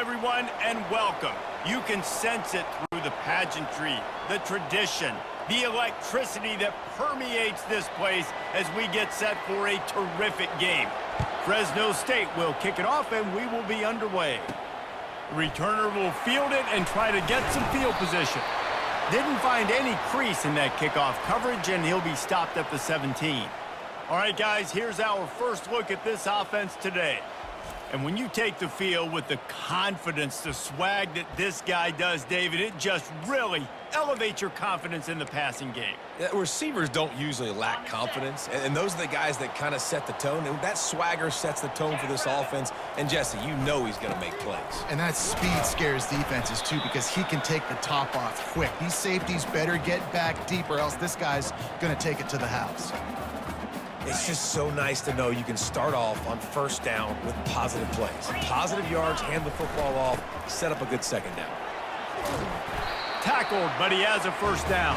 everyone, and welcome. You can sense it through the pageantry, the tradition, the electricity that permeates this place as we get set for a terrific game. Fresno State will kick it off, and we will be underway. The returner will field it and try to get some field position. Didn't find any crease in that kickoff coverage, and he'll be stopped at the 17. All right, guys, here's our first look at this offense today. And when you take the field with the confidence, the swag that this guy does, David, it just really elevates your confidence in the passing game. Receivers don't usually lack confidence, and those are the guys that kind of set the tone. And that swagger sets the tone for this offense. And, Jesse, you know he's going to make plays. And that speed scares defenses, too, because he can take the top off quick. These safeties better get back deep, or else this guy's going to take it to the house. It's just so nice to know you can start off on first down with positive plays. Positive yards, hand the football off, set up a good second down. Tackled, but he has a first down.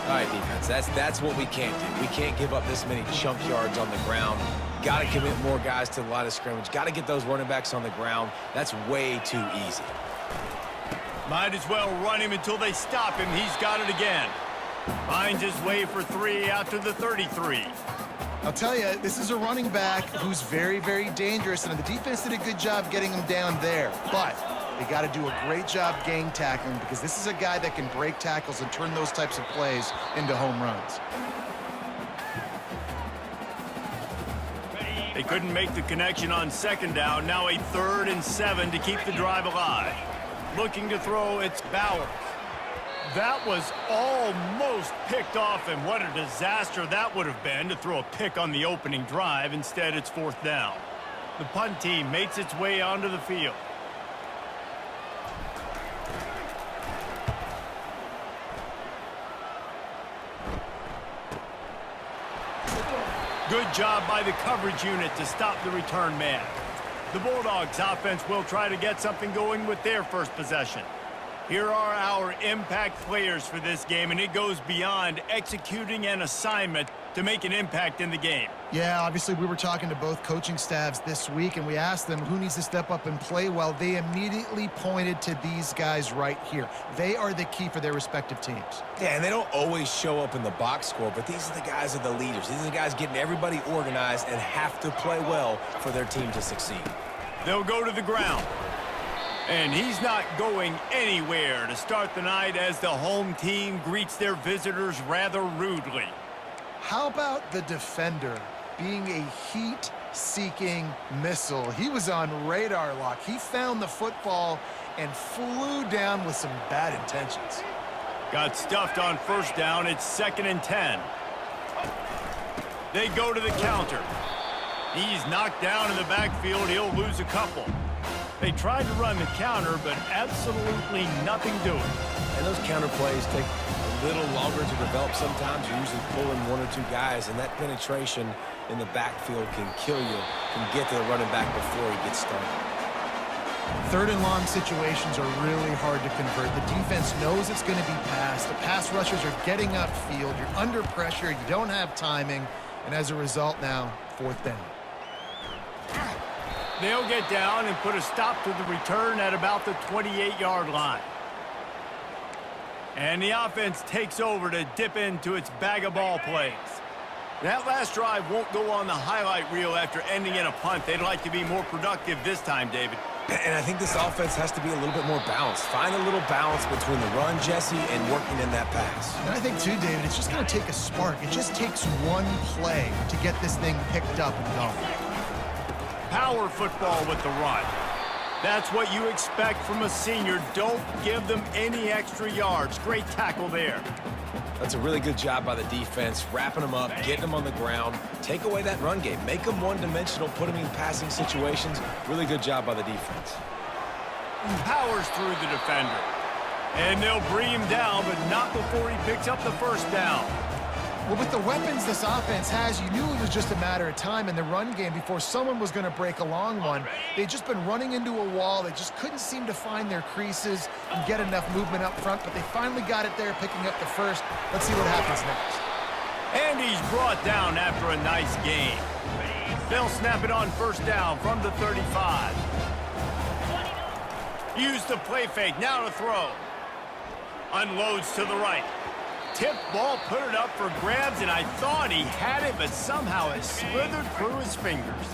All right, defense, that's what we can't do. We can't give up this many chunk yards on the ground. Got to commit more guys to the line of scrimmage. Got to get those running backs on the ground. That's way too easy. Might as well run him until they stop him. He's got it again. Finds his way for 3 out to the 33. I'll tell you, this is a running back who's very, very dangerous, and the defense did a good job getting him down there. But they got to do a great job gang tackling, because this is a guy that can break tackles and turn those types of plays into home runs. They couldn't make the connection on second down. Now a 3rd and 7 to keep the drive alive. Looking to throw, it's Bowers. That was almost picked off, and what a disaster that would have been to throw a pick on the opening drive. Instead, it's 4th down. The punt team makes its way onto the field. Good job by the coverage unit to stop the return man. The Bulldogs offense will try to get something going with their first possession. Here are our impact players for this game, and it goes beyond executing an assignment to make an impact in the game. Yeah, obviously we were talking to both coaching staffs this week, and we asked them who needs to step up and play well. They immediately pointed to these guys right here. They are the key for their respective teams. Yeah, and they don't always show up in the box score, but these are the guys that are the leaders. These are the guys getting everybody organized and have to play well for their team to succeed. They'll go to the ground. And he's not going anywhere to start the night as the home team greets their visitors rather rudely. How about the defender being a heat-seeking missile? He was on radar lock. He found the football and flew down with some bad intentions. Got stuffed on first down. It's 2nd and 10. They go to the counter. He's knocked down in the backfield. He'll lose a couple. They tried to run the counter, but absolutely nothing doing. And those counter plays take a little longer to develop sometimes. You're usually pulling 1 or 2 guys, and that penetration in the backfield can kill you, can get to the running back before he gets started. 3rd and long situations are really hard to convert. The defense knows it's going to be passed. The pass rushers are getting upfield. You're under pressure. You don't have timing. And as a result now, 4th down. They'll get down and put a stop to the return at about the 28-yard line. And the offense takes over to dip into its bag of ball plays. That last drive won't go on the highlight reel after ending in a punt. They'd like to be more productive this time, David. And I think this offense has to be a little bit more balanced. Find a little balance between the run, Jesse, and working in that pass. And I think, too, David, it's just going to take a spark. It just takes one play to get this thing picked up and going. Power football with the run. That's what you expect from a senior. Don't give them any extra yards. Great tackle there. That's a really good job by the defense, wrapping them up, getting them on the ground. Take away that run game. Make them one-dimensional, put them in passing situations. Really good job by the defense. Powers through the defender. And they'll bring him down, but not before he picks up the first down. Well, with the weapons this offense has, you knew it was just a matter of time in the run game before someone was going to break a long one. They'd just been running into a wall. They just couldn't seem to find their creases and get enough movement up front, but they finally got it there, picking up the first. Let's see what happens next. And he's brought down after a nice gain. They'll snap it on first down from the 35. Use the play fake, now to throw. Unloads to the right. Tip ball, put it up for grabs, and I thought he had it, but somehow it slithered through his fingers.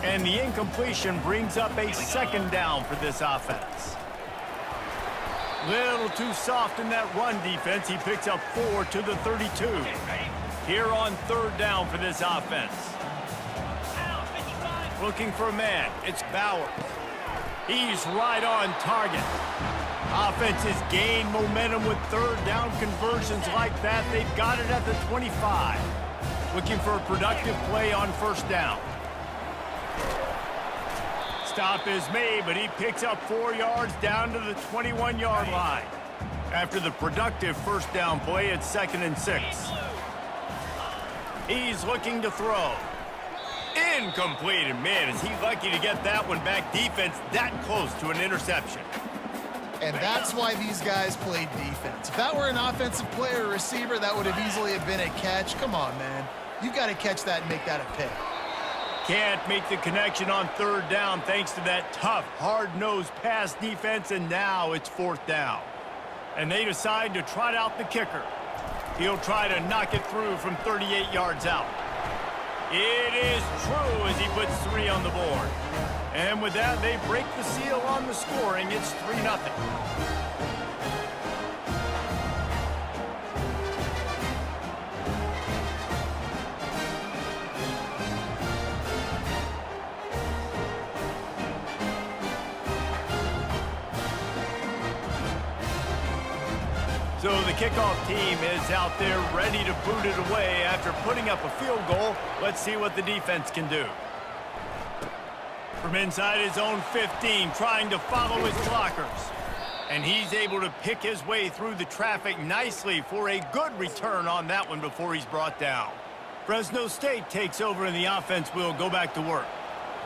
And the incompletion brings up a second down for this offense. Little too soft in that run defense. He picks up 4 to the 32. Here on third down for this offense. Looking for a man. It's Bowers. He's right on target. Offenses gain momentum with third down conversions like that. They've got it at the 25. Looking for a productive play on first down. Stop is made, but he picks up 4 yards down to the 21-yard line. After the productive first down play, it's 2nd and 6. He's looking to throw. Incomplete, and man, is he lucky to get that one back. Defense that close to an interception. And that's why these guys played defense. If that were an offensive player or receiver, that would have easily have been a catch. Come on, man. You've got to catch that and make that a pick. Can't make the connection on third down thanks to that tough, hard-nosed pass defense, and now it's 4th down. And they decide to trot out the kicker. He'll try to knock it through from 38 yards out. It is true as he puts 3 on the board. And with that, they break the seal on the scoring. It's 3-0. So the kickoff team is out there ready to boot it away after putting up a field goal. Let's see what the defense can do. From inside his own 15, trying to follow his blockers. And he's able to pick his way through the traffic nicely for a good return on that one before he's brought down. Fresno State takes over and the offense will go back to work.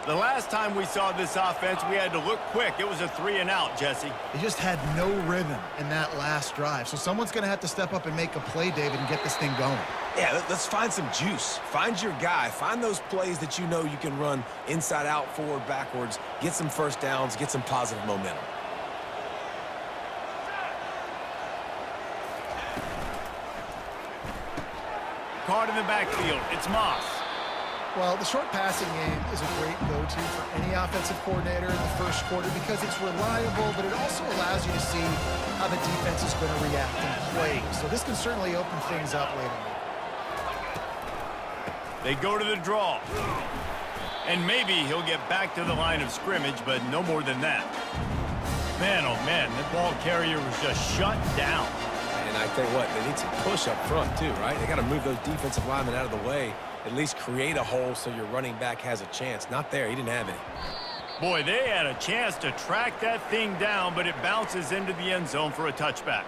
The last time we saw this offense, we had to look quick. It was a 3-and-out, Jesse. They just had no rhythm in that last drive. So someone's going to have to step up and make a play, David, and get this thing going. Yeah, let's find some juice. Find your guy. Find those plays that you know you can run inside out, forward, backwards. Get some first downs. Get some positive momentum. Caught in the backfield. It's Moss. Well, the short passing game is a great go-to for any offensive coordinator in the first quarter because it's reliable, but it also allows you to see how the defense is going to react and play. So this can certainly open things up later. They go to the draw. And maybe he'll get back to the line of scrimmage, but no more than that. Man, oh man, the ball carrier was just shut down. And I tell you what, they need some push up front too, right? They got to move those defensive linemen out of the way. At least create a hole so your running back has a chance. Not there. He didn't have any. Boy, they had a chance to track that thing down, but it bounces into the end zone for a touchback.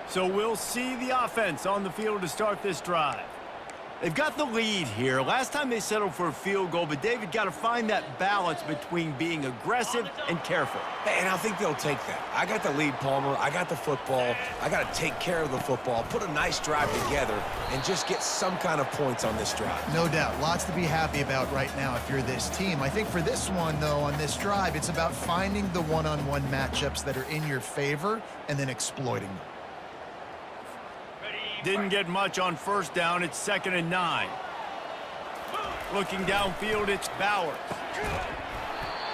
So we'll see the offense on the field to start this drive. They've got the lead here. Last time they settled for a field goal, but David got to find that balance between being aggressive and careful. And I think they'll take that. I got the lead, Palmer. I got the football. I got to take care of the football, put a nice drive together, and just get some kind of points on this drive. No doubt. Lots to be happy about right now if you're this team. I think for this one, though, on this drive, it's about finding the one-on-one matchups that are in your favor and then exploiting them. Didn't get much on first down. It's 2nd and 9. Looking downfield, it's Bowers.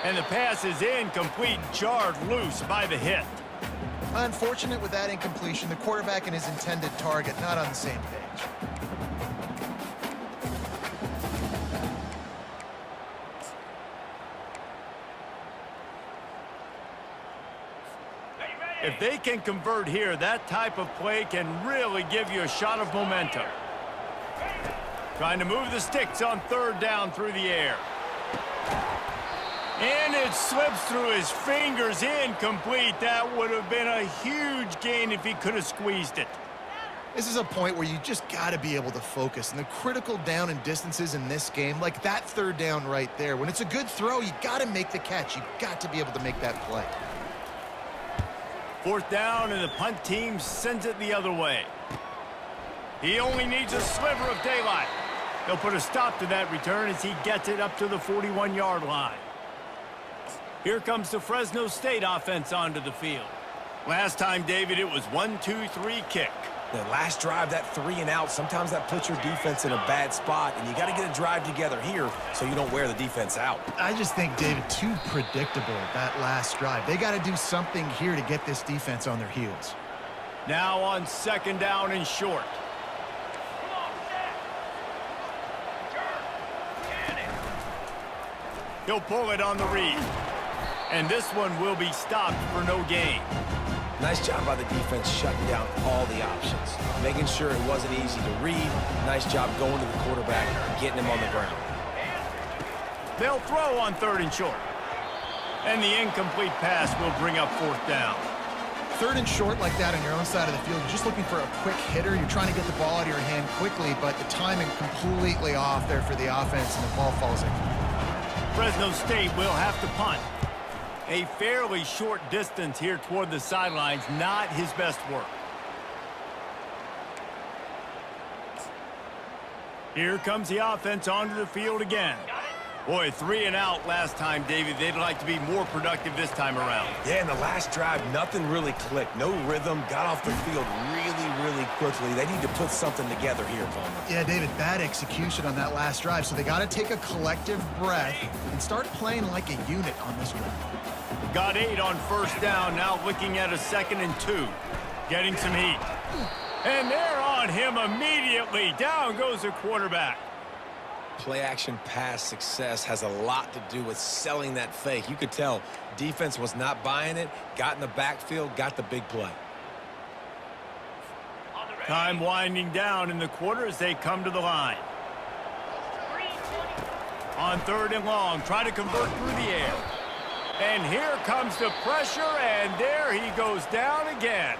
And the pass is incomplete, jarred loose by the hit. Unfortunate with that incompletion. The quarterback and his intended target not on the same page. If they can convert here, that type of play can really give you a shot of momentum. Trying to move the sticks on third down through the air. And it slips through his fingers, incomplete. That would have been a huge gain if he could have squeezed it. This is a point where you just got to be able to focus. And the critical down and distances in this game, like that third down right there, when it's a good throw, you got to make the catch. You got to be able to make that play. 4th down, and the punt team sends it the other way. He only needs a sliver of daylight. They'll put a stop to that return as he gets it up to the 41-yard line. Here comes the Fresno State offense onto the field. Last time, David, it was 1-2-3 kick. The last drive, that 3 and out, sometimes that puts your defense in a bad spot, and you got to get a drive together here so you don't wear the defense out. I just think, David, too predictable, that last drive. They got to do something here to get this defense on their heels. Now on 2nd down and short. He'll pull it on the read. And this one will be stopped for no gain. Nice job by the defense shutting down all the options, making sure it wasn't easy to read. Nice job going to the quarterback, getting him on the ground. They'll throw on 3rd and short. And the incomplete pass will bring up 4th down. 3rd and short like that on your own side of the field, you're just looking for a quick hitter. You're trying to get the ball out of your hand quickly, but the timing completely off there for the offense, and the ball falls in. Fresno State will have to punt. A fairly short distance here toward the sidelines, not his best work. Here comes the offense onto the field again. Boy, 3 and out last time, David. They'd like to be more productive this time around. Yeah, in the last drive, nothing really clicked. No rhythm, got off the field really quickly. They need to put something together here, Palmer. Yeah, David, bad execution on that last drive, so they got to take a collective breath and start playing like a unit on this drive. Got 8 on 1st down, now looking at a 2nd and 2. Getting some heat. And they're on him immediately. Down goes the quarterback. Play-action pass success has a lot to do with selling that fake. You could tell defense was not buying it, got in the backfield, got the big play. Time winding down in the quarter as they come to the line. On 3rd and long, try to convert through the air. And here comes the pressure, and there he goes down again.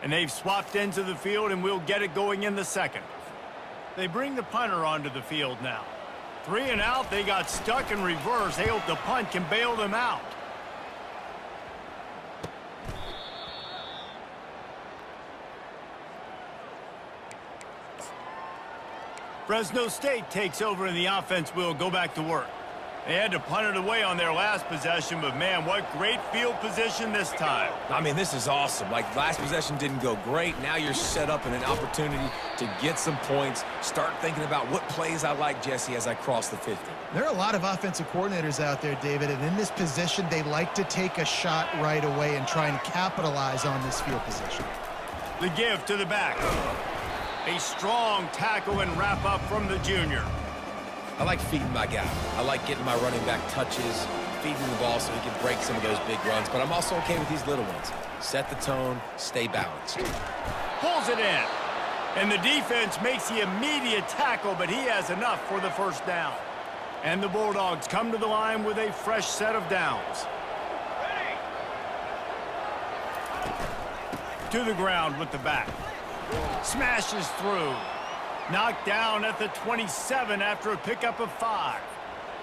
And they've swapped into the field, and we'll get it going in the 2nd. They bring the punter onto the field now. 3 and out, they got stuck in reverse. They hope the punt can bail them out. Fresno State takes over, and the offense will go back to work. They had to punt it away on their last possession, but man, what great field position this time. I mean, this is awesome. Like, last possession didn't go great. Now you're set up in an opportunity to get some points. Start thinking about what plays I like, Jesse, as I cross the 50. There are a lot of offensive coordinators out there, David, and in this position, they like to take a shot right away and try and capitalize on this field position. The give to the back. A strong tackle and wrap up from the junior. I like feeding my guy. I like getting my running back touches, feeding the ball so he can break some of those big runs, but I'm also okay with these little ones. Set the tone, stay balanced. Pulls it in. And the defense makes the immediate tackle, but he has enough for the 1st down. And the Bulldogs come to the line with a fresh set of downs. To the ground with the back. Smashes through. Knocked down at the 27 after a pickup of 5.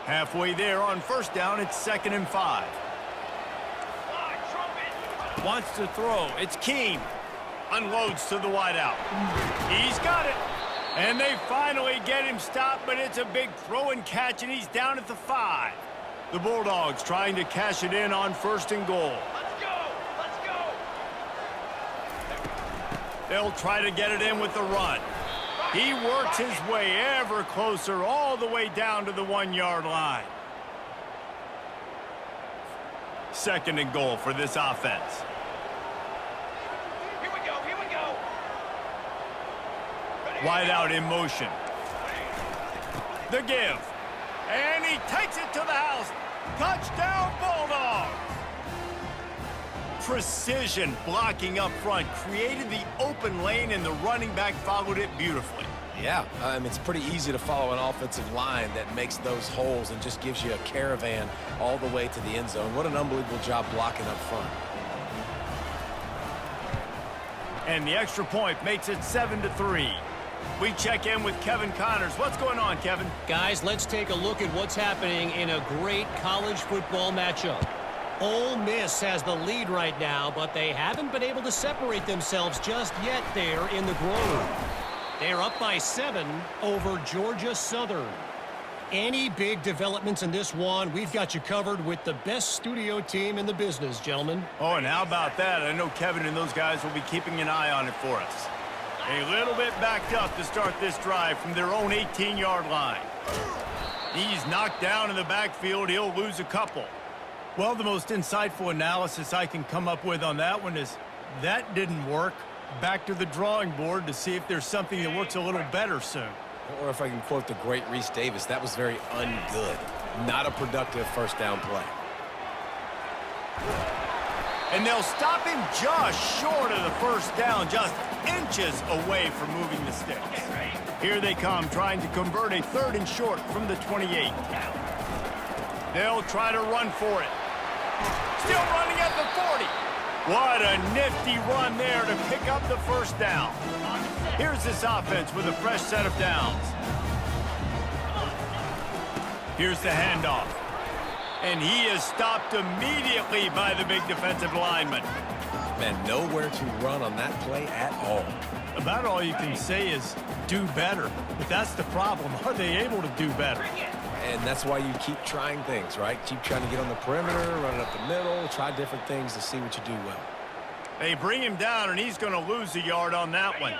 Halfway there on 1st down, it's 2nd and 5. Wants to throw. It's Keene. Unloads to the wideout. He's got it. And they finally get him stopped, but it's a big throw and catch, and he's down at the 5. The Bulldogs trying to cash it in on 1st and goal. Let's go! Let's go! They'll try to get it in with the run. He works his way ever closer all the way down to the 1-yard line. 2nd and goal for this offense. Here we go, here we go. Wide out in motion. The give. And he takes it to the house. Touchdown, Bulldogs. Precision blocking up front created the open lane, and the running back followed it beautifully. Yeah, it's pretty easy to follow an offensive line that makes those holes and just gives you a caravan all the way to the end zone. What an unbelievable job blocking up front. And the extra point makes it 7-3. We check in with Kevin Connors. What's going on, Kevin? Guys, let's take a look at what's happening in a great college football matchup. Ole Miss has the lead right now, but they haven't been able to separate themselves just yet there in the Grove. They're up by 7 over Georgia Southern. Any big developments in this one, we've got you covered with the best studio team in the business, gentlemen. Oh, and how about that? I know Kevin and those guys will be keeping an eye on it for us. A little bit backed up to start this drive from their own 18-yard line. He's knocked down in the backfield. He'll lose a couple. Well, the most insightful analysis I can come up with on that one is that didn't work. Back to the drawing board to see if there's something that works a little better soon. Or if I can quote the great Reese Davis, that was very ungood. Not a productive first down play. And they'll stop him just short of the first down, just inches away from moving the sticks. Here they come, trying to convert a 3rd and short from the 28. They'll try to run for it. Still running at the 40. What a nifty run there to pick up the first down. Here's this offense with a fresh set of downs. Here's the handoff. And he is stopped immediately by the big defensive lineman. Man, nowhere to run on that play at all. About all you can say is do better. But that's the problem. Are they able to do better? And that's why you keep trying things, right? Keep trying to get on the perimeter, run it up the middle, try different things to see what you do well. They bring him down, and he's going to lose a yard on that one.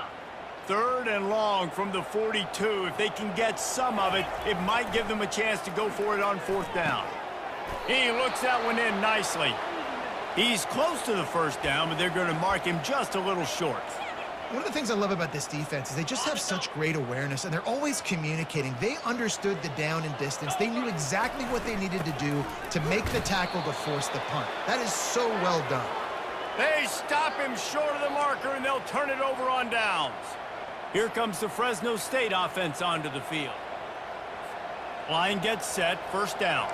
3rd and long from the 42. If they can get some of it, it might give them a chance to go for it on 4th down. He looks that one in nicely. He's close to the first down, but they're going to mark him just a little short. One of the things I love about this defense is they just have such great awareness, and they're always communicating. They understood the down and distance. They knew exactly what they needed to do to make the tackle to force the punt. That is so well done. They stop him short of the marker, and they'll turn it over on downs. Here comes the Fresno State offense onto the field. Line gets set, first down.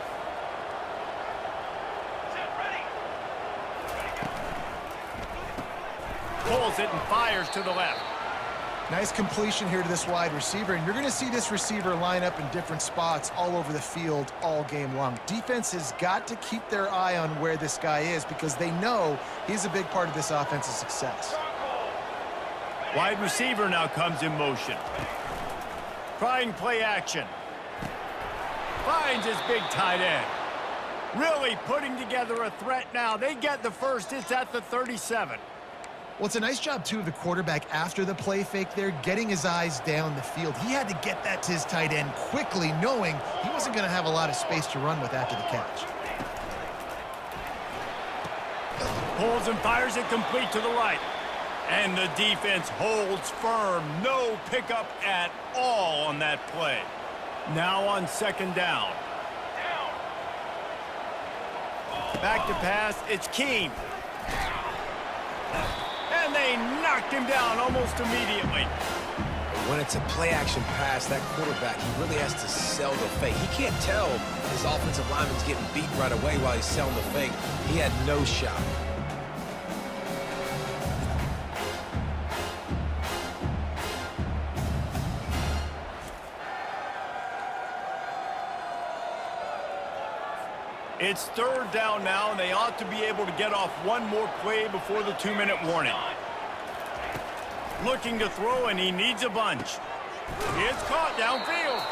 Pulls it and fires to the left. Nice completion here to this wide receiver, and you're going to see this receiver line up in different spots all over the field all game long. Defense has got to keep their eye on where this guy is because they know he's a big part of this offense's success. Wide receiver now comes in motion. Trying play action. Finds his big tight end. Really putting together a threat now. They get the first. It's at the 37. Well, it's a nice job, too, of the quarterback after the play fake there, getting his eyes down the field. He had to get that to his tight end quickly, knowing he wasn't going to have a lot of space to run with after the catch. Pulls and fires it complete to the right. And the defense holds firm. No pickup at all on that play. Now on 2nd down. Back to pass. It's Keene. And they knocked him down almost immediately. When it's a play-action pass, that quarterback, he really has to sell the fake. He can't tell his offensive lineman's getting beat right away while he's selling the fake. He had no shot. It's 3rd down now, and they ought to be able to get off one more play before the 2-minute warning. Looking to throw, and he needs a bunch. It's caught downfield.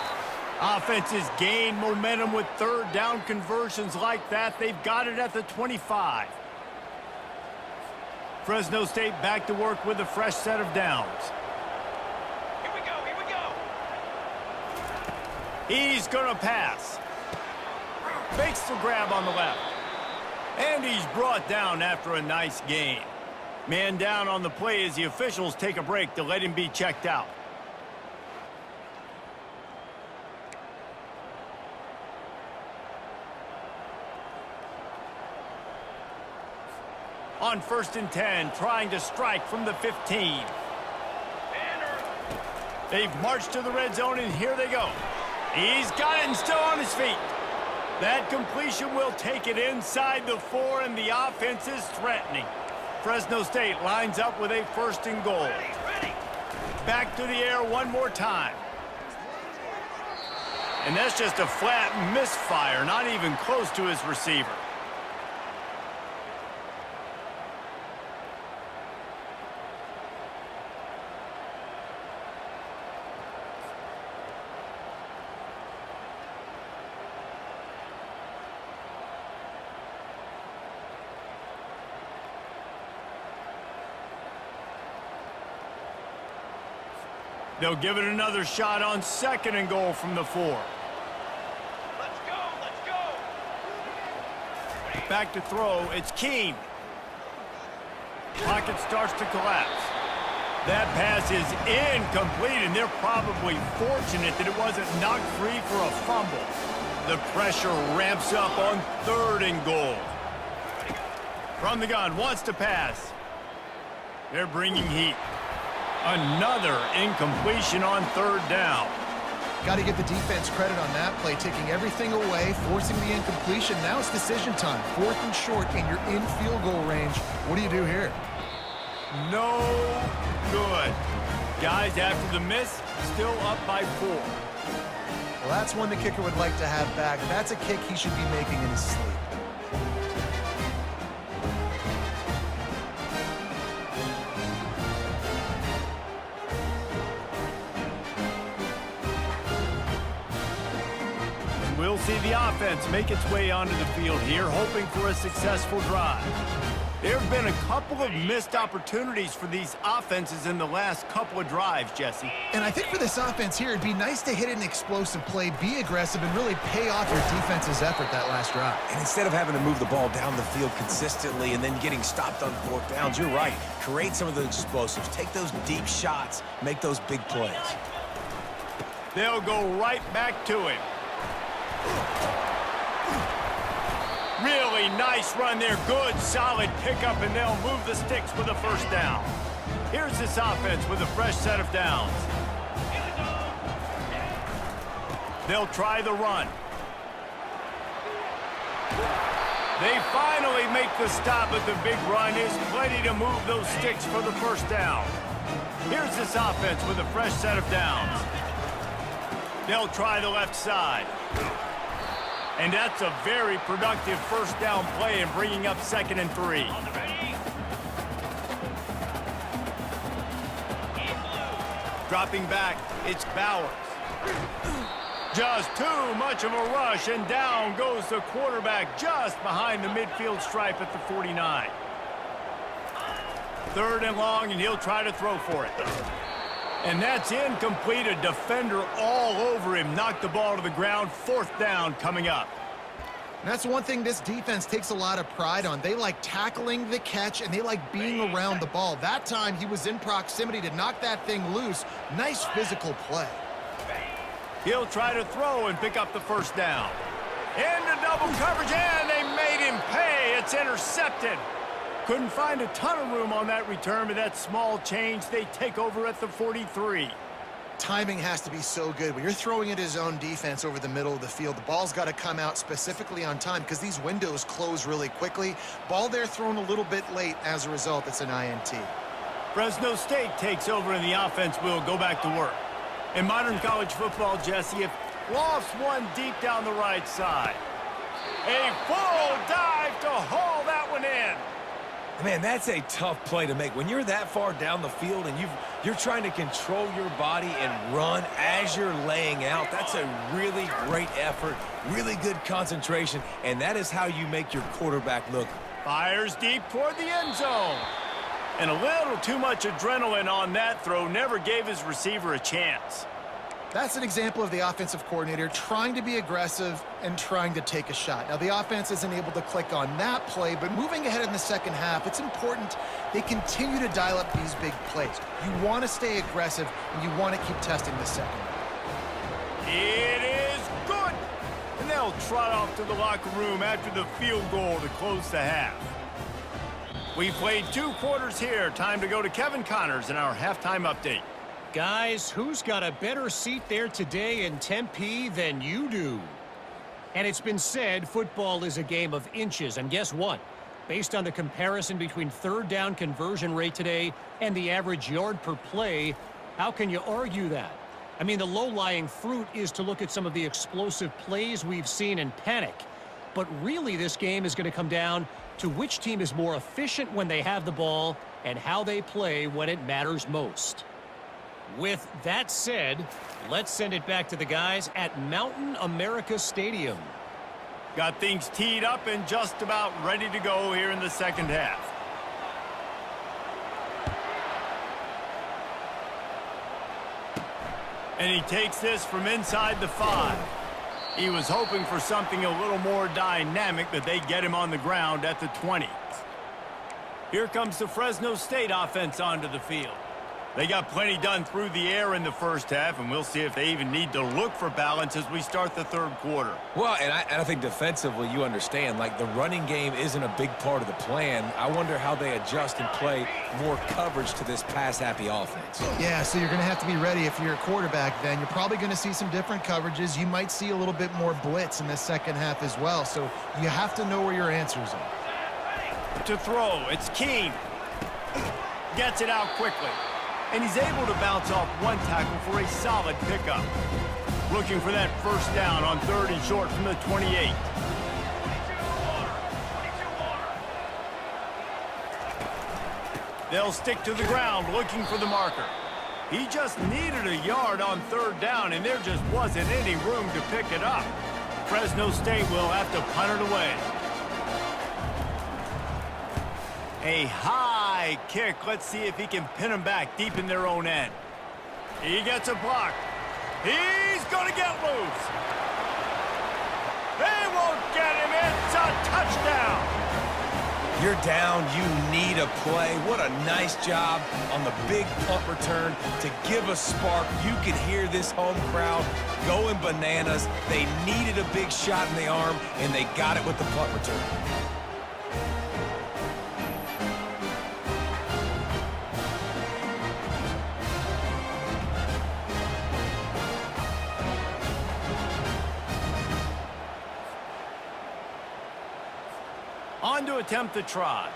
Offenses gain momentum with 3rd down conversions like that. They've got it at the 25. Fresno State back to work with a fresh set of downs. Here we go, here we go. He's going to pass. Makes the grab on the left. And he's brought down after a nice gain. Man down on the play as the officials take a break to let him be checked out. On 1st and 10, trying to strike from the 15. They've marched to the red zone, and here they go. He's got it and still on his feet. That completion will take it inside the 4, and the offense is threatening. Fresno State lines up with a 1st and goal. Back to the air one more time. And that's just a flat misfire, not even close to his receiver. They'll give it another shot on 2nd and goal from the 4. Let's go, let's go. Back to throw, it's Keene. Pocket starts to collapse. That pass is incomplete, and they're probably fortunate that it wasn't knocked free for a fumble. The pressure ramps up on 3rd and goal. From the gun, wants to pass. They're bringing heat. Another incompletion on 3rd down. Got to give the defense credit on that play, taking everything away, forcing the incompletion. Now it's decision time. 4th and short, and you're in field goal range. What do you do here? No good. Guys, after the miss, still up by 4. Well, that's one the kicker would like to have back. That's a kick he should be making in his sleep. We'll see the offense make its way onto the field here, hoping for a successful drive. There have been a couple of missed opportunities for these offenses in the last couple of drives, Jesse. And I think for this offense here, it'd be nice to hit an explosive play, be aggressive, and really pay off your defense's effort that last drive. And instead of having to move the ball down the field consistently and then getting stopped on 4th downs, you're right. Create some of those explosives. Take those deep shots. Make those big plays. They'll go right back to him. Really nice run there. Good, solid pickup, and they'll move the sticks with a 1st down. Here's this offense with a fresh set of downs. They'll try the run. They finally make the stop, but the big run is plenty to move those sticks for the 1st down. Here's this offense with a fresh set of downs. They'll try the left side. And that's a very productive 1st down play and bringing up 2nd and 3. Dropping back, it's Bowers. Just too much of a rush, and down goes the quarterback just behind the midfield stripe at the 49. 3rd and long, and he'll try to throw for it. And that's incomplete. A defender all over him. Knocked the ball to the ground. 4th down coming up. And that's one thing this defense takes a lot of pride on. They like tackling the catch, and they like being around the ball. That time, he was in proximity to knock that thing loose. Nice physical play. He'll try to throw and pick up the 1st down. Into double coverage, and they made him pay. It's intercepted. Couldn't find a ton of room on that return, but that small change, they take over at the 43. Timing has to be so good. When you're throwing at his own defense over the middle of the field, the ball's got to come out specifically on time because these windows close really quickly. Ball there thrown a little bit late. As a result, it's an INT. Fresno State takes over, and the offense will go back to work. In modern college football, Jesse, if lofts one deep down the right side. A full dive to haul that one in. Man, that's a tough play to make. When you're that far down the field and you're trying to control your body and run as you're laying out, that's a really great effort, really good concentration, and that is how you make your quarterback look. Fires deep toward the end zone. And a little too much adrenaline on that throw, never gave his receiver a chance. That's an example of the offensive coordinator trying to be aggressive and trying to take a shot. Now, the offense isn't able to click on that play, but moving ahead in the 2nd half, it's important they continue to dial up these big plays. You want to stay aggressive, and you want to keep testing the second. It is good. And they'll trot off to the locker room after the field goal to close the half. We played 2 quarters here. Time to go to Kevin Connors in our halftime update. Guys, who's got a better seat there today in Tempe than you do? And it's been said football is a game of inches. And guess what? Based on the comparison between 3rd down conversion rate today and the average yard per play, how can you argue that? I mean, the low-lying fruit is to look at some of the explosive plays we've seen and panic. But really, this game is going to come down to which team is more efficient when they have the ball and how they play when it matters most. With that said, let's send it back to the guys at Mountain America Stadium. Got things teed up and just about ready to go here in the 2nd half. And he takes this from inside the 5. He was hoping for something a little more dynamic, but they get him on the ground at the 20. Here comes the Fresno State offense onto the field. They got plenty done through the air in the first half, and we'll see if they even need to look for balance as we start the third quarter. Well, and I think defensively, you understand, like the running game isn't a big part of the plan. I wonder how they adjust and play more coverage to this pass-happy offense. Yeah, so you're going to have to be ready if you're a quarterback then. You're probably going to see some different coverages. You might see a little bit more blitz in the second half as well, so you have to know where your answers are. To throw, it's King. Gets it out quickly. And he's able to bounce off one tackle for a solid pickup. Looking for that first down on 3rd and short from the 28. They'll stick to the ground looking for the marker. He just needed a yard on 3rd down, and there just wasn't any room to pick it up. Fresno State will have to punt it away. A high kick. Let's see if he can pin them back deep in their own end. He gets a block. He's going to get loose. They won't get him. It's a touchdown. You're down, you need a play. What a nice job on the big punt return to give a spark. You could hear this home crowd going bananas. They needed a big shot in the arm, and they got it with the punt return. On to attempt the try.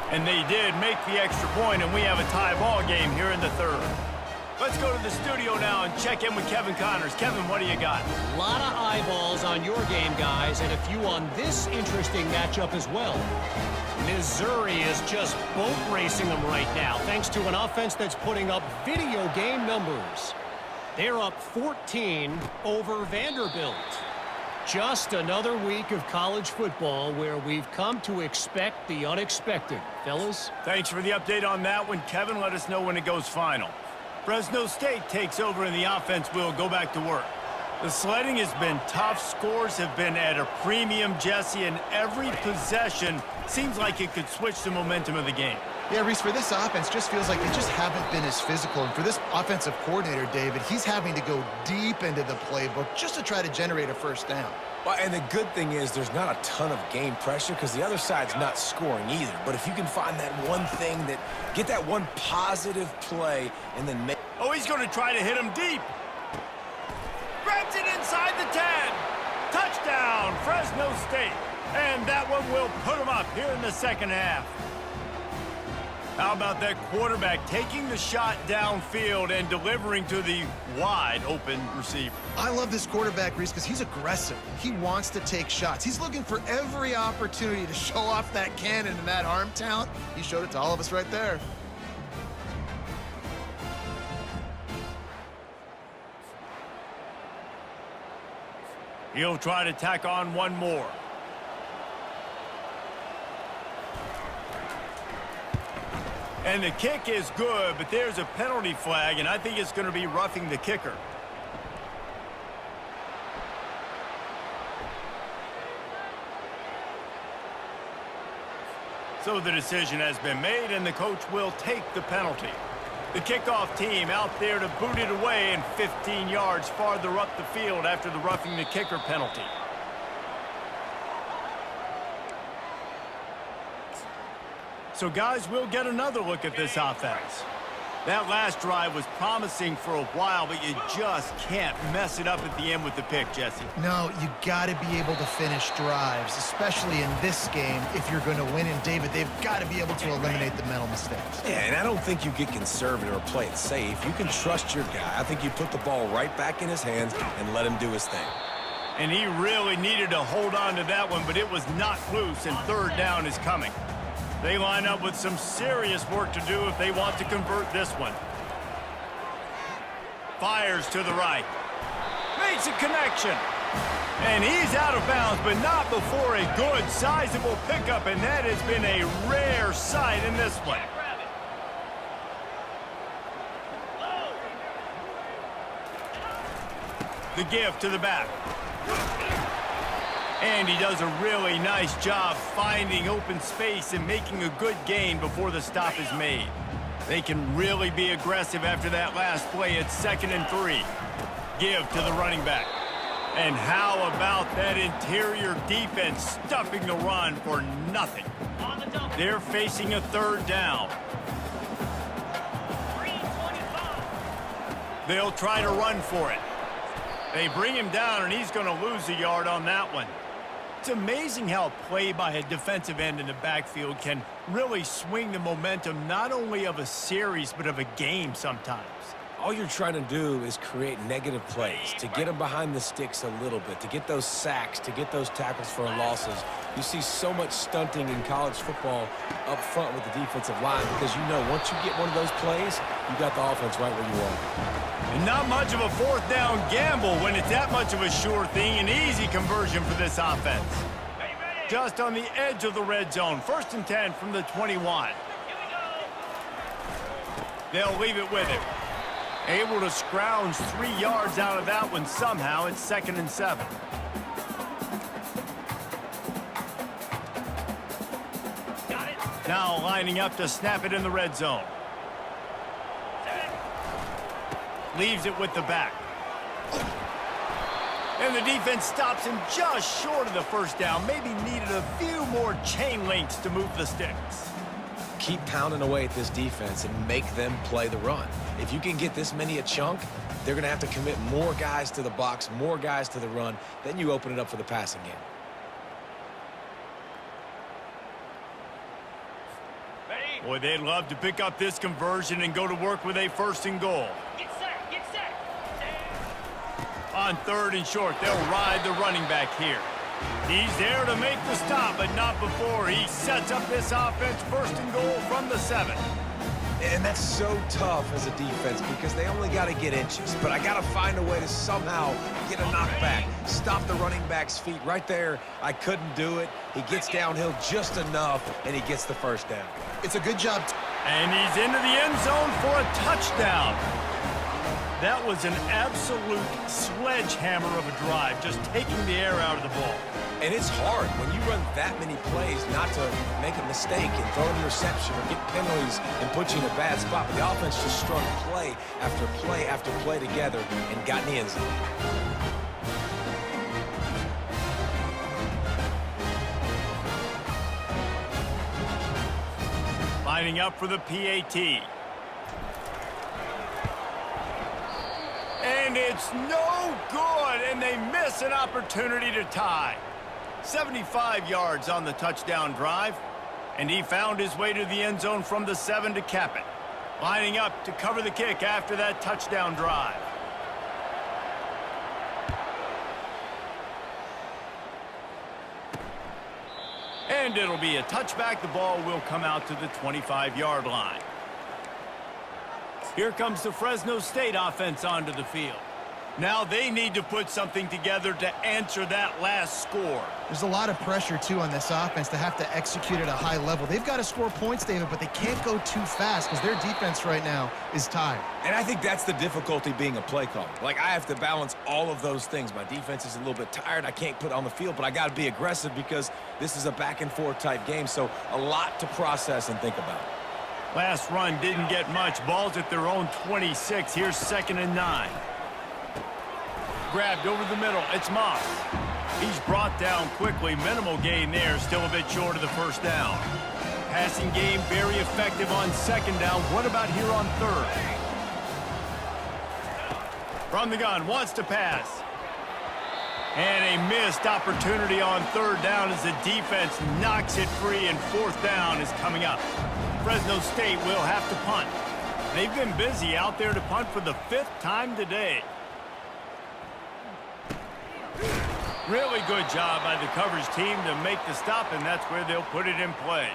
And they did make the extra point, and we have a tie ball game here in the 3rd. Let's go to the studio now and check in with Kevin Connors. Kevin, what do you got? A lot of eyeballs on your game, guys, and a few on this interesting matchup as well. Missouri is just boat racing them right now, thanks to an offense that's putting up video game numbers. They're up 14 over Vanderbilt. Just another week of college football where we've come to expect the unexpected. Fellas? Thanks for the update on that one, Kevin. Let us know when it goes final. Fresno State takes over in the offense. We'll go back to work. The sledding has been tough. Scores have been at a premium, Jesse, and every possession seems like it could switch the momentum of the game. Yeah, Reese, for this offense, just feels like they just haven't been as physical. And for this offensive coordinator, David, he's having to go deep into the playbook just to try to generate a first down. Well, and the good thing is there's not a ton of game pressure because the other side's not scoring either. But if you can find that one thing that, get that one positive play and then make... Oh, he's going to try to hit him deep. Grabs it inside the 10. Touchdown, Fresno State. And that one will put him up here in the second half. How about that quarterback taking the shot downfield and delivering to the wide open receiver? I love this quarterback, Reese, because he's aggressive. He wants to take shots. He's looking for every opportunity to show off that cannon and that arm talent. He showed it to all of us right there. He'll try to tack on one more. And the kick is good, but there's a penalty flag, and I think it's going to be roughing the kicker. So the decision has been made, and the coach will take the penalty. The kickoff team out there to boot it away and 15 yards farther up the field after the roughing the kicker penalty. So, guys, we'll get another look at this offense. That last drive was promising for a while, but you just can't mess it up at the end with the pick, Jesse. No, you got to be able to finish drives, especially in this game if you're going to win. And, David, they've got to be able to eliminate the mental mistakes. Yeah, and I don't think you get conservative or play it safe. You can trust your guy. I think you put the ball right back in his hands and let him do his thing. And he really needed to hold on to that one, but it was knocked loose, and 3rd down is coming. They line up with some serious work to do if they want to convert this one. Fires to the right. Makes a connection. And he's out of bounds, but not before a good, sizable pickup, and that has been a rare sight in this one. The give to the back. And he does a really nice job finding open space and making a good gain before the stop is made. They can really be aggressive after that last play. It's 2nd and 3. Give to the running back. And how about that interior defense stuffing the run for nothing? They're facing a 3rd down. They'll try to run for it. They bring him down, and he's going to lose a yard on that one. It's amazing how play by a defensive end in the backfield can really swing the momentum not only of a series but of a game sometimes. All you're trying to do is create negative plays, to get them behind the sticks a little bit, to get those sacks, to get those tackles for losses. You see so much stunting in college football up front with the defensive line because you know once you get one of those plays, you got the offense right where you want it. And not much of a 4th down gamble when it's that much of a sure thing, an easy conversion for this offense. Just on the edge of the red zone, 1st and 10 from the 21. They'll leave it with him. Able to scrounge 3 yards out of that one somehow. It's 2nd and 7. Got it. Now lining up to snap it in the red zone. Leaves it with the back. And the defense stops him just short of the 1st down. Maybe needed a few more chain links to move the sticks. Keep pounding away at this defense and make them play the run. If you can get this many a chunk, they're going to have to commit more guys to the box, more guys to the run. Then you open it up for the passing game. Ready? Boy, they'd love to pick up this conversion and go to work with a 1st and goal. Get set. Get set. On 3rd and short, they'll ride the running back here. He's there to make the stop, but not before he sets up this offense. 1st and goal from the 7. And that's so tough as a defense because they only got to get inches. But I got to find a way to somehow get a knockback, stop the running back's feet right there. I couldn't do it. He gets downhill just enough, and he gets the 1st down. It's a good job. And he's into the end zone for a touchdown. That was an absolute sledgehammer of a drive, just taking the air out of the ball. And it's hard when you run that many plays not to make a mistake and throw an interception or get penalties and put you in a bad spot. But the offense just strung play after play after play together and got in the end zone. Lining up for the PAT. And it's no good, and they miss an opportunity to tie. 75 yards on the touchdown drive, and he found his way to the end zone from the 7 to cap it. Lining up to cover the kick after that touchdown drive. And it'll be a touchback. The ball will come out to the 25-yard line. Here comes the Fresno State offense onto the field. Now they need to put something together to answer that last score. There's a lot of pressure, too, on this offense to have to execute at a high level. They've got to score points, David, but they can't go too fast because their defense right now is tired. And I think that's the difficulty being a play caller. Like, I have to balance all of those things. My defense is a little bit tired. I can't put it on the field, but I got to be aggressive because this is a back-and-forth type game, so a lot to process and think about. Last run didn't get much. Ball's at their own 26. Here's 2nd and 9. Grabbed over the middle. It's Moss. He's brought down quickly. Minimal gain there. Still a bit short of the 1st down. Passing game very effective on 2nd down. What about here on 3rd? From the gun. Wants to pass. And a missed opportunity on 3rd down as the defense knocks it free, and 4th down is coming up. Fresno State will have to punt. They've been busy out there to punt for the 5th time today. Really good job by the coverage team to make the stop, and that's where they'll put it in play.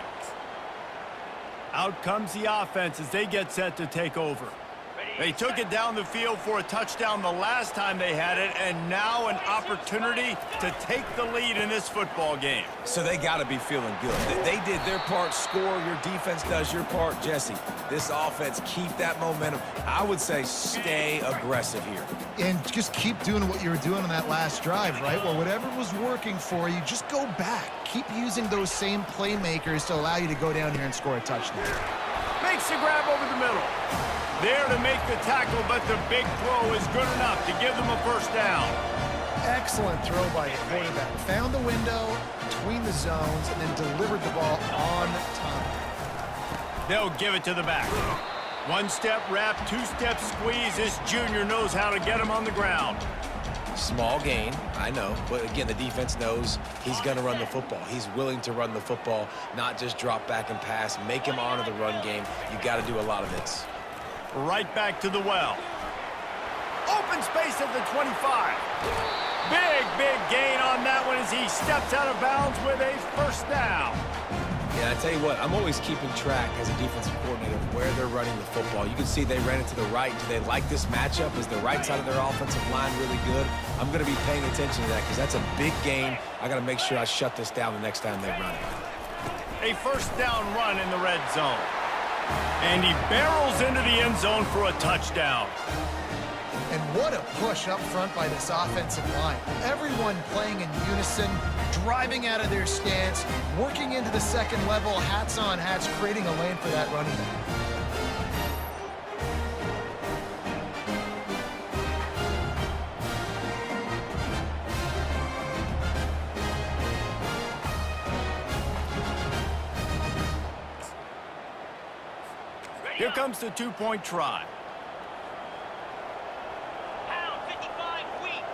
Out comes the offense as they get set to take over. Ready? They took it down the field for a touchdown the last time they had it, and now an opportunity to take the lead in this football game. So they got to be feeling good. They did their part, score. Your defense does your part. Jesse, this offense, keep that momentum. I would say stay aggressive here. And just keep doing what you were doing on that last drive, right? Well, whatever was working for you, just go back. Keep using those same playmakers to allow you to go down here and score a touchdown. Makes the grab over the middle. There to make the tackle, but the big throw is good enough to give them a first down. Excellent throw by the quarterback. Found the window between the zones and then delivered the ball on time. They'll give it to the back. One-step wrap, two-step squeeze. This junior knows how to get him on the ground. Small gain, I know. But again, the defense knows he's going to run the football. He's willing to run the football, not just drop back and pass. Make him honor the run game. You got to do a lot of this. Right back to the well. Open space at the 25. Big gain on that one as he steps out of bounds with a first down. Yeah, I tell you what, I'm always keeping track as a defensive coordinator of where they're running the football. You can see they ran it to the right. Do they like this matchup? Is the right side of their offensive line really good? I'm going to be paying attention to that because that's a big gain. I got to make sure I shut this down the next time they run it. A first down run in the red zone. And he barrels into the end zone for a touchdown. And what a push up front by this offensive line. Everyone playing in unison, driving out of their stance, working into the second level, hats on hats, creating a lane for that running back. Here comes the two-point try. Pound 55 weak.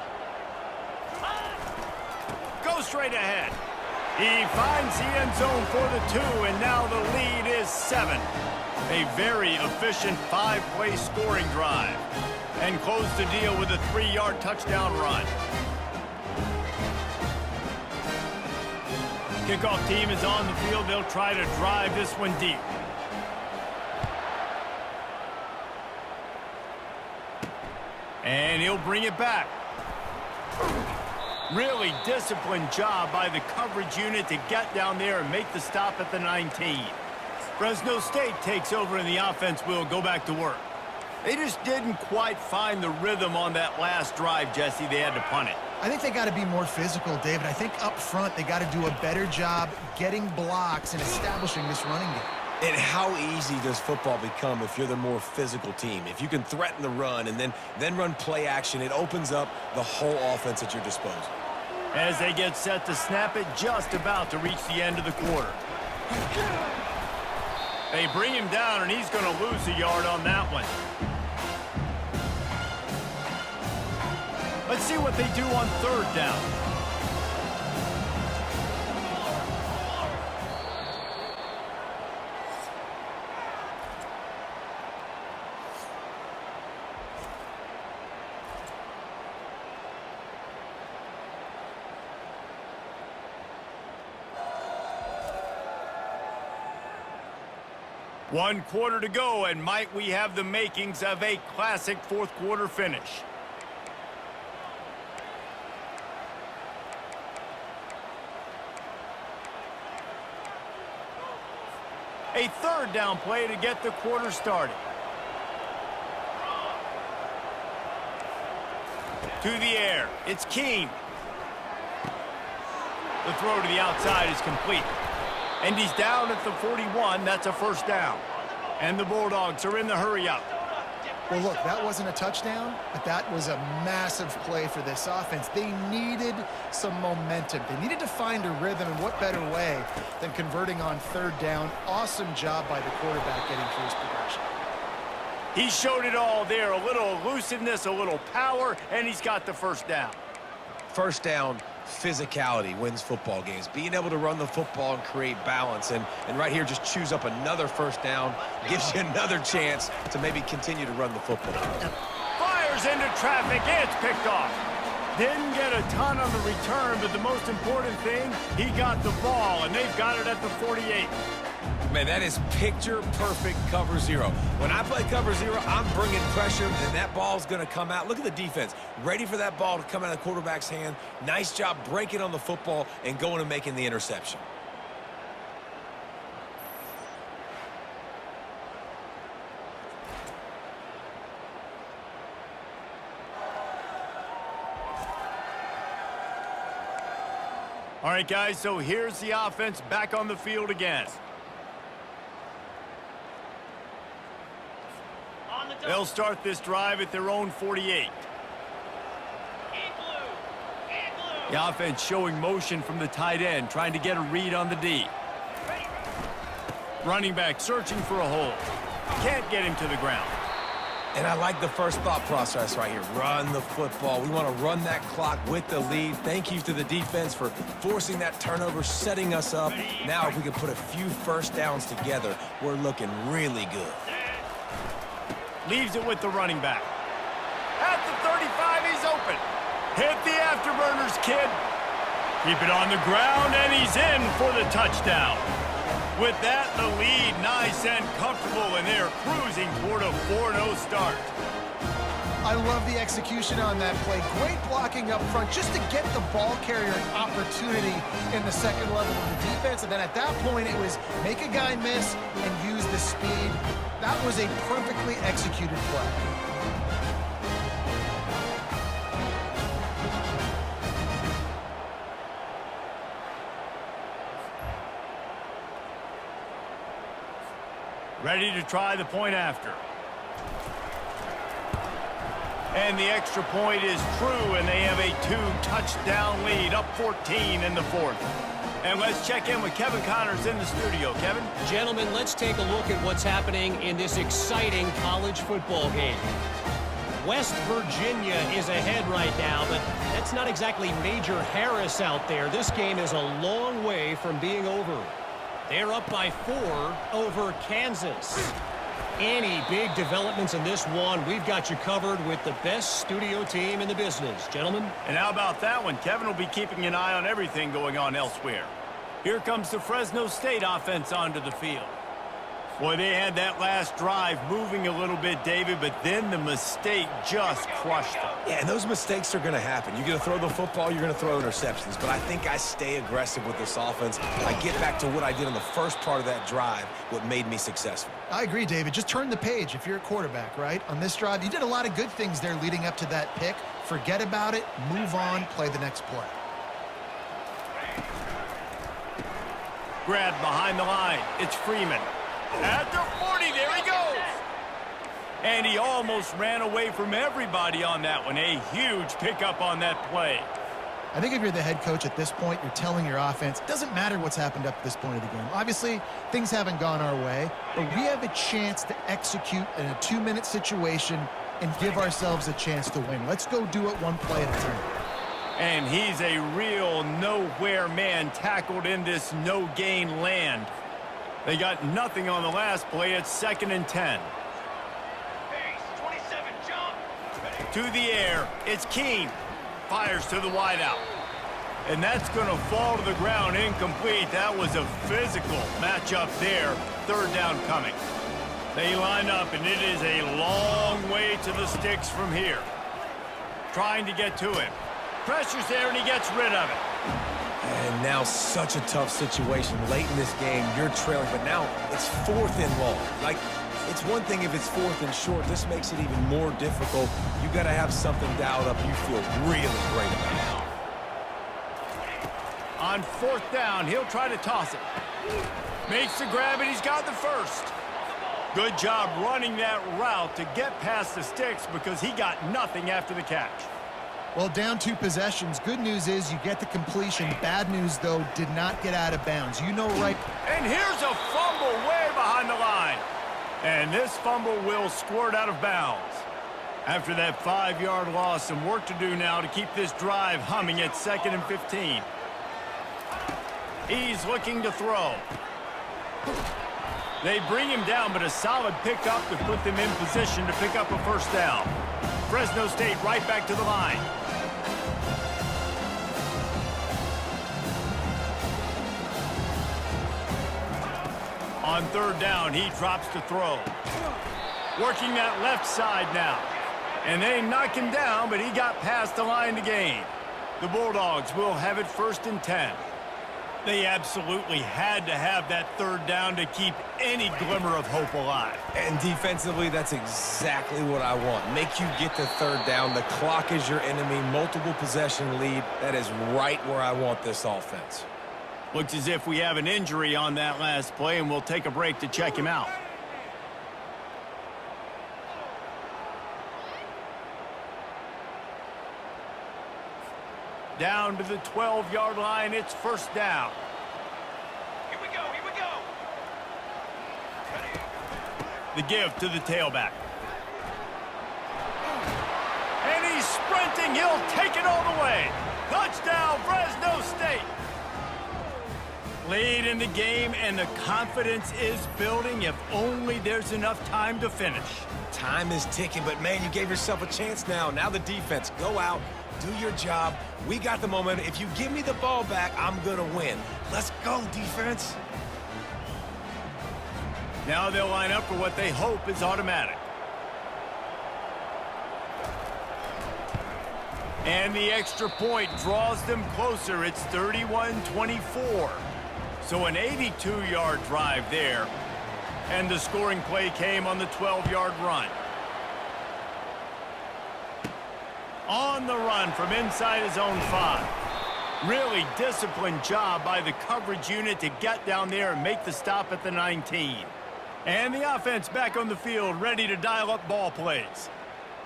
Go straight ahead. He finds the end zone for the 2, and now the lead is 7. A very efficient 5-play scoring drive. And close the deal with a 3-yard touchdown run. Kickoff team is on the field. They'll try to drive this one deep. And he'll bring it back. Really disciplined job by the coverage unit to get down there and make the stop at the 19. Fresno State takes over and the offense will go back to work. They just didn't quite find the rhythm on that last drive, Jesse. They had to punt it. I think they got to be more physical, David. I think up front they got to do a better job getting blocks and establishing this running game. And how easy does football become if you're the more physical team? If you can threaten the run and then run play action, it opens up the whole offense at your disposal. As they get set to snap it, just about to reach the end of the quarter. They bring him down, and he's going to lose a yard on that one. Let's see what they do on third down. One quarter to go, and might we have the makings of a classic fourth quarter finish. A third down play to get the quarter started. To the air, it's Keene. The throw to the outside is complete. And he's down at the 41. That's a first down. And the Bulldogs are in the hurry-up. Well, look, that wasn't a touchdown, but that was a massive play for this offense. They needed some momentum. They needed to find a rhythm, and what better way than converting on third down. Awesome job by the quarterback getting through his progression. He showed it all there. A little elusiveness, a little power, and he's got the first down. First down, physicality wins football games. Being able to run the football and create balance. And right here, just choose up another first down. Gives you another chance to maybe continue to run the football. Fires into traffic. It's picked off. Didn't get a ton on the return, but the most important thing, he got the ball, and they've got it at the 48. Man, that is picture-perfect cover zero. When I play cover zero, I'm bringing pressure, and that ball's going to come out. Look at the defense. Ready for that ball to come out of the quarterback's hand. Nice job breaking on the football and going and making the interception. All right, guys, so here's the offense back on the field again. On the double. They'll start this drive at their own 48. In blue. In blue. The offense showing motion from the tight end, trying to get a read on the D. Ready. Running back searching for a hole. Can't get him to the ground. And I like the first thought process right here. Run the football. We want to run that clock with the lead. Thank you to the defense for forcing that turnover, setting us up. Now if we can put a few first downs together, we're looking really good. Leaves it with the running back. At the 35, he's open. Hit the afterburners, kid. Keep it on the ground, and he's in for the touchdown. With that, the lead nice and comfortable, and they're cruising toward a 4-0 start. I love the execution on that play. Great blocking up front just to get the ball carrier an opportunity in the second level of the defense. And then at that point, it was make a guy miss and use the speed. That was a perfectly executed play. Ready to try the point after. And the extra point is true, and they have a 2-touchdown lead, up 14 in the fourth. And let's check in with Kevin Connors in the studio. Kevin? Gentlemen, let's take a look at what's happening in this exciting college football game. West Virginia is ahead right now, but that's not exactly Major Harris out there. This game is a long way from being over. They're up by 4 over Kansas. Any big developments in this one, we've got you covered with the best studio team in the business. Gentlemen? And how about that one? Kevin will be keeping an eye on everything going on elsewhere. Here comes the Fresno State offense onto the field. Boy, they had that last drive moving a little bit, David, but then the mistake just crushed them. Yeah, and those mistakes are going to happen. You're going to throw the football, you're going to throw interceptions. But I think I stay aggressive with this offense. I get back to what I did on the first part of that drive, what made me successful. I agree, David. Just turn the page if you're a quarterback, right? On this drive, you did a lot of good things there leading up to that pick. Forget about it, move on, play the next play. Grabbed behind the line. It's Freeman. At the 40, there he goes. And he almost ran away from everybody on that one. A huge pickup on that play. I think if you're the head coach at this point, you're telling your offense, it doesn't matter what's happened up to this point of the game. Obviously, things haven't gone our way, but we have a chance to execute in a 2-minute situation and give ourselves a chance to win. Let's go do it one play at a time. And he's a real nowhere man tackled in this no-gain land. They got nothing on the last play. It's 2nd and 10. Pace, 27, jump. To the air. It's Keene. Fires to the wideout. And that's going to fall to the ground incomplete. That was a physical matchup there. 3rd down coming. They line up, and it is a long way to the sticks from here. Trying to get to him. Pressure's there, and he gets rid of it. And now such a tough situation. Late in this game, you're trailing, but now it's 4th and long. Like, it's one thing if it's 4th and short. This makes it even more difficult. You got to have something dialed up you feel really great about. On 4th down, he'll try to toss it. Makes the grab, and he's got the first. Good job running that route to get past the sticks because he got nothing after the catch. Well, down 2 possessions. Good news is you get the completion. Bad news, though, did not get out of bounds. You know right. And here's a fumble way behind the line. And this fumble will squirt out of bounds. After that 5-yard loss, some work to do now to keep this drive humming at 2nd and 15. He's looking to throw. They bring him down, but a solid pickup to put them in position to pick up a 1st down. Fresno State right back to the line. On third down, he drops to throw. Working that left side now. And they knock him down, but he got past the line to gain. The Bulldogs will have it 1st and 10. They absolutely had to have that third down to keep any glimmer of hope alive. And defensively, that's exactly what I want. Make you get the third down. The clock is your enemy. Multiple possession lead. That is right where I want this offense. Looks as if we have an injury on that last play, and we'll take a break to check him out. Down to the 12-yard line, it's 1st down. Here we go, here we go. The give to the tailback. And he's sprinting, he'll take it all the way. Touchdown, Fresno State. Lead in the game, and the confidence is building if only there's enough time to finish. Time is ticking, but, man, you gave yourself a chance now. Now the defense, go out, do your job. We got the momentum. If you give me the ball back, I'm going to win. Let's go, defense. Now they'll line up for what they hope is automatic. And the extra point draws them closer. It's 31-24. So an 82-yard drive there. And the scoring play came on the 12-yard run. On the run from inside his own 5. Really disciplined job by the coverage unit to get down there and make the stop at the 19. And the offense back on the field, ready to dial up ball plays.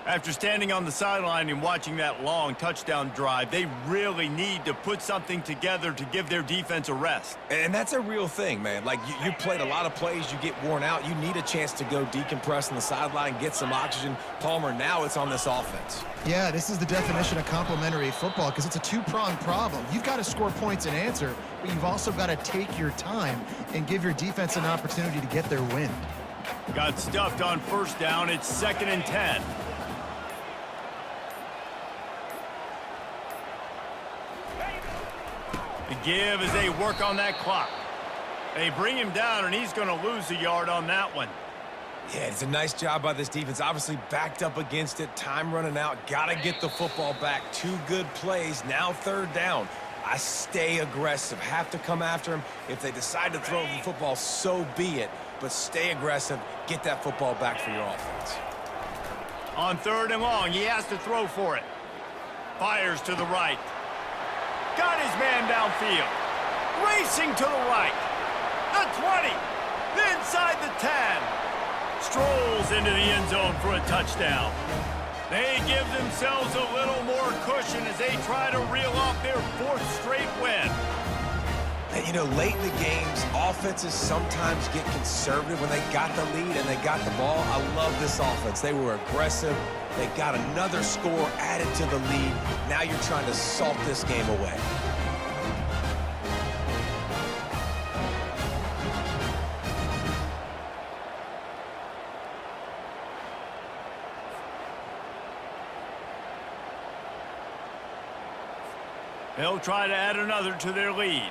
After standing on the sideline and watching that long touchdown drive, they really need to put something together to give their defense a rest. And that's a real thing, man. Like, you played a lot of plays, you get worn out. You need a chance to go decompress on the sideline, get some oxygen. Palmer, now it's on this offense. Yeah, this is the definition of complementary football because it's a two-pronged problem. You've got to score points and answer, but you've also got to take your time and give your defense an opportunity to get their wind. Got stuffed on 1st down. It's 2nd and 10. The give as they work on that clock. They bring him down, and he's going to lose a yard on that one. Yeah, it's a nice job by this defense. Obviously backed up against it. Time running out. Got to get the football back. 2 good plays. Now 3rd down. I stay aggressive. Have to come after him. If they decide to throw the football, so be it. But stay aggressive. Get that football back for your offense. On 3rd and long, he has to throw for it. Fires to the right. Got his man downfield. Racing to the right. The 20. Inside the 10. Strolls into the end zone for a touchdown. They give themselves a little more cushion as they try to reel off their 4th straight win. And, you know, late in the games, offenses sometimes get conservative when they got the lead and they got the ball. I love this offense. They were aggressive. They got another score added to the lead. Now you're trying to salt this game away. They'll try to add another to their lead.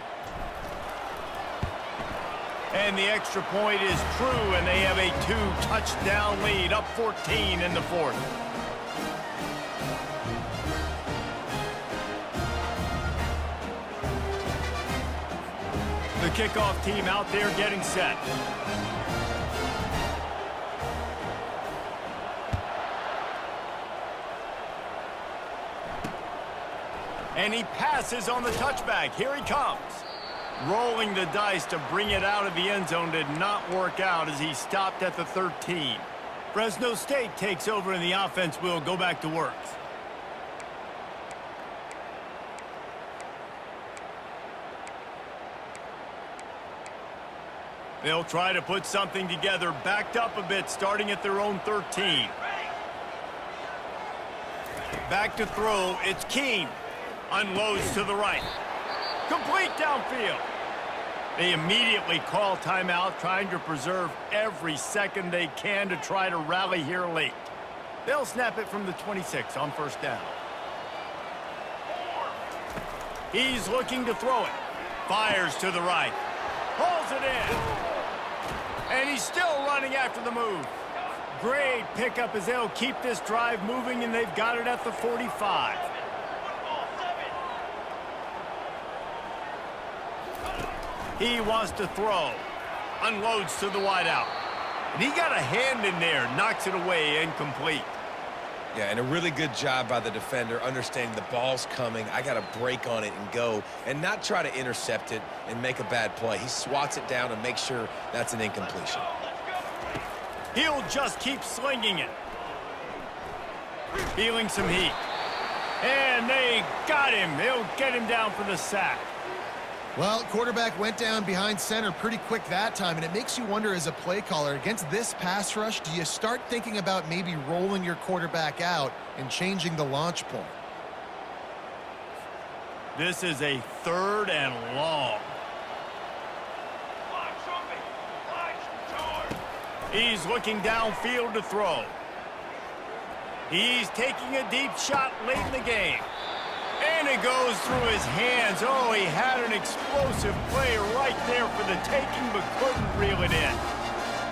And the extra point is true, and they have a 2-touchdown lead, up 14 in the 4th. The kickoff team out there getting set. And he passes on the touchback. Here he comes. Rolling the dice to bring it out of the end zone did not work out as he stopped at the 13. Fresno State takes over and the offense will go back to work. They'll try to put something together, backed up a bit, starting at their own 13. Back to throw, it's Keene. Unloads to the right. Complete downfield. They immediately call timeout, trying to preserve every second they can to try to rally here late. They'll snap it from the 26 on 1st down. He's looking to throw it. Fires to the right. Hauls it in. And he's still running after the move. Great pickup as they'll keep this drive moving, and they've got it at the 45. He wants to throw. Unloads to the wideout. And he got a hand in there, knocks it away, incomplete. Yeah, and a really good job by the defender understanding the ball's coming. I got to break on it and go and not try to intercept it and make a bad play. He swats it down and makes sure that's an incompletion. He'll just keep slinging it. Feeling some heat. And they got him. They'll get him down for the sack. Well, quarterback went down behind center pretty quick that time, and it makes you wonder as a play caller, against this pass rush, do you start thinking about maybe rolling your quarterback out and changing the launch point? This is a 3rd and long. He's looking downfield to throw. He's taking a deep shot late in the game. And it goes through his hands. Oh, he had an explosive play right there for the taking, but couldn't reel it in.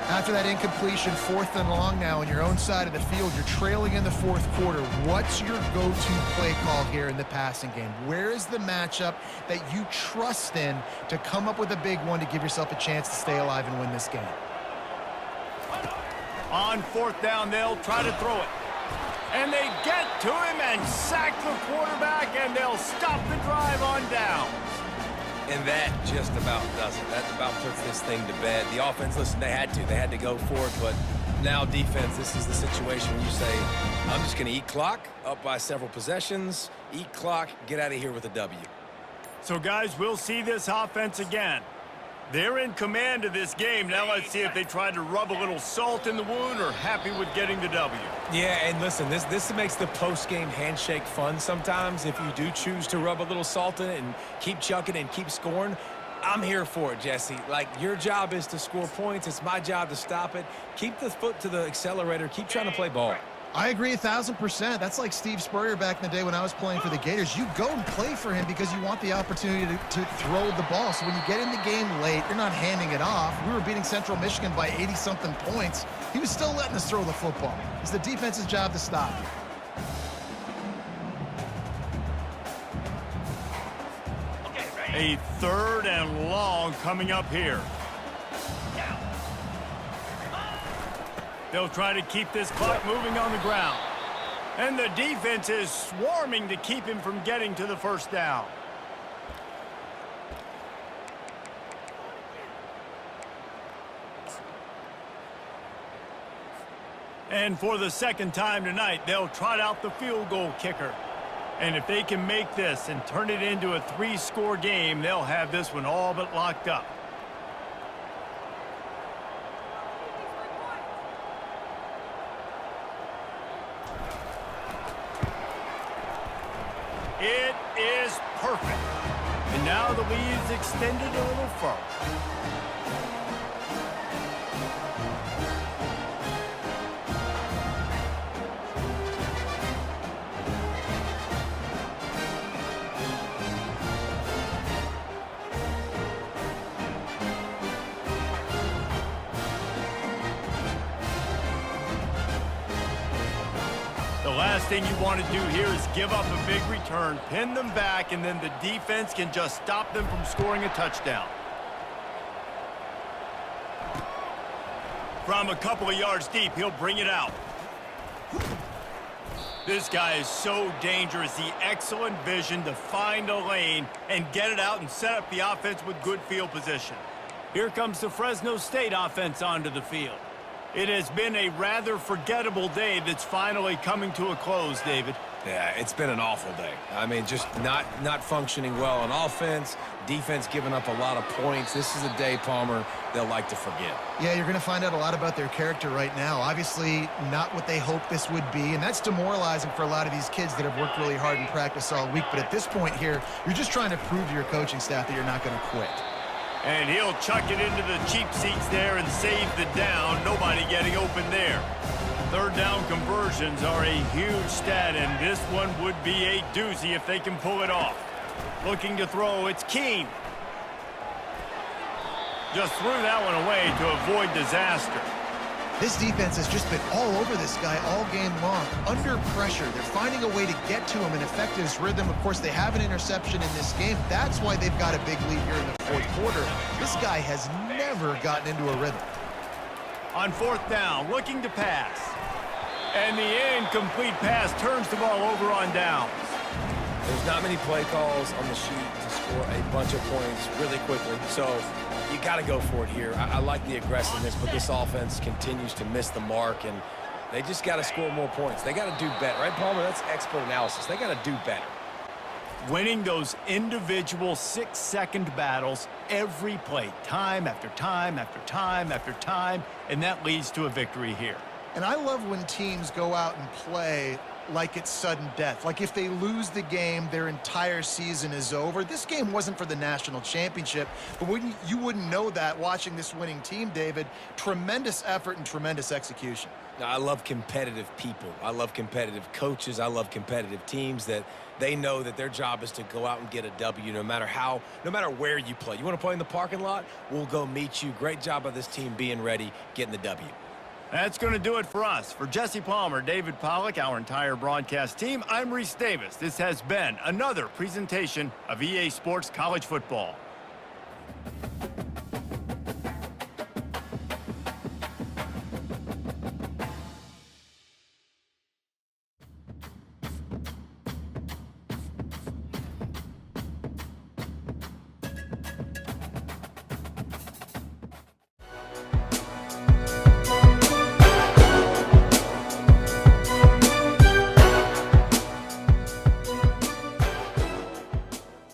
After that incompletion, 4th and long now on your own side of the field, you're trailing in the 4th quarter. What's your go-to play call here in the passing game? Where is the matchup that you trust in to come up with a big one to give yourself a chance to stay alive and win this game? On 4th down, they'll try to throw it. And they get to him and sack the quarterback, and they'll stop the drive on down. And that just about does it. That about puts this thing to bed. The offense, listen, they had to go for it, but now defense, this is the situation where you say, I'm just going to eat clock, up by several possessions, eat clock, get out of here with a W. So, guys, we'll see this offense again. They're in command of this game. Now let's see if they try to rub a little salt in the wound or happy with getting the W. Yeah, and listen, this makes the post-game handshake fun sometimes. If you do choose to rub a little salt in it and keep chucking and keep scoring, I'm here for it, Jesse. Like, your job is to score points. It's my job to stop it. Keep the foot to the accelerator. Keep trying to play ball. I agree 1,000%. That's like Steve Spurrier back in the day when I was playing for the Gators. You go and play for him because you want the opportunity to throw the ball. So when you get in the game late, you're not handing it off. We were beating Central Michigan by 80-something points. He was still letting us throw the football. It's the defense's job to stop it. A 3rd and long coming up here. They'll try to keep this clock moving on the ground. And the defense is swarming to keep him from getting to the 1st down. And for the 2nd time tonight, they'll trot out the field goal kicker. And if they can make this and turn it into a 3-score game, they'll have this one all but locked up. It is perfect. And now the lead is extended a little further. The last thing you want to do here is give up a big return, pin them back, and then the defense can just stop them from scoring a touchdown. From a couple of yards deep, he'll bring it out. This guy is so dangerous. The excellent vision to find a lane and get it out and set up the offense with good field position. Here comes the Fresno State offense onto the field. It has been a rather forgettable day that's finally coming to a close, David. Yeah, it's been an awful day. I mean, just not functioning well on offense, defense giving up a lot of points. This is a day, Palmer, they'll like to forget. Yeah, you're going to find out a lot about their character right now. Obviously, not what they hoped this would be, and that's demoralizing for a lot of these kids that have worked really hard in practice all week. But at this point here, you're just trying to prove to your coaching staff that you're not going to quit. And he'll chuck it into the cheap seats there and save the down. Nobody getting open there. 3rd down conversions are a huge stat, and this one would be a doozy if they can pull it off. Looking to throw, it's Keene. Just threw that one away to avoid disaster. This defense has just been all over this guy all game long. Under pressure, they're finding a way to get to him and affect his rhythm. Of course, they have an interception in this game. That's why they've got a big lead here in the fourth quarter. This guy has never gotten into a rhythm. On fourth down, looking to pass. And the incomplete pass turns the ball over on downs. There's not many play calls on the sheet to score a bunch of points really quickly, so you got to go for it here. I like the aggressiveness, but this offense continues to miss the mark, and they just got to score more points. They got to do better, right, Palmer? That's expert analysis. They got to do better. Winning those individual 6-second battles every play, time after time after time after time, and that leads to a victory here. And I love when teams go out and play like it's sudden death. Like if they lose the game, their entire season is over. This game wasn't for the national championship, but you wouldn't know that watching this winning team, David. Tremendous effort and tremendous execution. I love competitive people. I love competitive coaches. I love competitive teams that they know that their job is to go out and get a W no matter where you play. You want to play in the parking lot? We'll go meet you. Great job by this team being ready, getting the W. That's going to do it for us. For Jesse Palmer, David Pollack, our entire broadcast team, I'm Reese Davis. This has been another presentation of EA Sports College Football.